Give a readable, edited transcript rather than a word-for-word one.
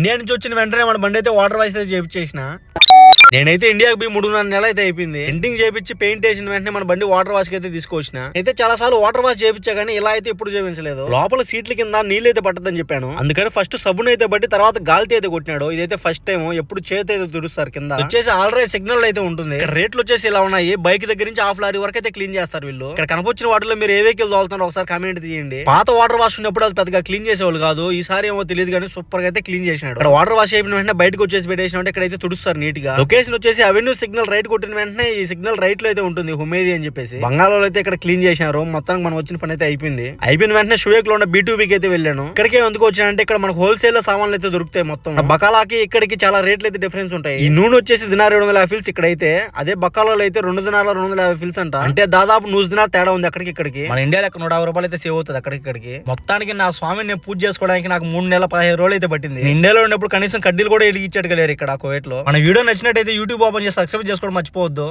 India నుంచి వచ్చిన వెంటనే మన బండి అయితే వాటర్ వాష్ అయితే చేయించేసిన. నేనైతే ఇండియాకి పోయి 3.5 నెలలు అయితే అయిపోయింది. పెయింటింగ్ చేయించి పెయింట్ వేసిన వెంటనే మన బండి వాటర్ వాష్ కి అయితే తీసుకొచ్చిన. అయితే చాలా సార్లు వాటర్ వాష్ చేయించా కానీ ఇలా అయితే ఎప్పుడు చేయించలేదు. లోపల సీట్ల కింద నీళ్ళు అయితే పట్టదని చెప్పాను. అందుకని ఫస్ట్ సబ్బును అయితే బట్టి తర్వాత గాలితో అయితే కొట్టినాడు. ఇదైతే ఫస్ట్ టైం. ఎప్పుడు చేతి అయితే తుడుస్తారు. కింద వచ్చేసి ఆల్రెడీ సిగ్నల్ అయితే ఉంటుంది. రేట్లు వచ్చేసి ఇలా ఉన్నాయి. బైక్ దగ్గర నుంచి హాఫ్ లారీ వరకు అయితే క్లీన్ చేస్తారు వీళ్ళు. ఇక్కడ కనపొచ్చిన వాటిలో మీరు ఏ వెహికల్ తోలుతున్నారో ఒకసారి కామెంట్ చేయండి. పాత వాటర్ వాష్ ఉన్నప్పుడు అది పెద్దగా క్లీన్ చేసేవాళ్ళు కాదు. ఈసారి ఏమో తెలియదు కానీ సూపర్ గా అయితే క్లీన్ చేసినాడు. ఇక్కడ వాటర్ వాష్ అయిపోయిన వెంటనే బయటకు వచ్చేసి పెట్టేసిన అంటే ఇక్కడైతే తుడుస్తారు నీట్ గా. లొకేషన్ వచ్చేసి అవెన్యూ సిగ్నల్ రైట్ కొట్టిన వెంటనే ఈ సిగ్నల్ రైట్ లో అయితే ఉంటుంది హుమేది అని చెప్పేసి. బంగాళాలో అయితే ఇక్కడ క్లీన్ చేశారు. మొత్తానికి మనం వచ్చిన పని అయితే అయిపోయింది. అయిపోయిన వెంటనే షువేక్ లో ఉన్న B2Bకి అయితే వెళ్ళాను. ఇక్కడికే ఎందుకు వచ్చానంటే ఇక్కడ మనకు హోల్సేల్ లో సామాన్లు అయితే దొరుకుతాయి. మొత్తం బకాలాకి ఇక్కడికి చాలా రేట్లు అయితే డిఫరెన్స్ ఉంటాయి. ఈ నూనె వచ్చేసి దినార్ 750 ఫిల్స్ ఇక్కడైతే. అదే బకాలలో అయితే 2 దినార్ల 250 ఫిల్స్ అంట. అంటే దాదాపు 100 దినార్ తేడా ఉంది అక్కడికి ఇక్కడికి. మన ఇండియాలో 150 రూపాయలు అయితే సేవ్ అవుతుంది అక్కడికి ఇక్కడికి. మొత్తానికి నా స్వామిని నేను పూజ చేసుకోవడానికి నాకు 3 నెలల 15 రోజులు అయితే పట్టింది. ఇండియాలో ఉన్నప్పుడు కనీసం కడ్డీలు కూడా ఇచ్చేట్టుకోలేరు ఇక్కడ కువైట్ లో. మన వీడియో నచ్చినట్టయితే యూట్యూబ్ ఓపెన్ చేసి సబ్స్క్రైబ్ చేసుకోవడం మర్చిపోవద్దు.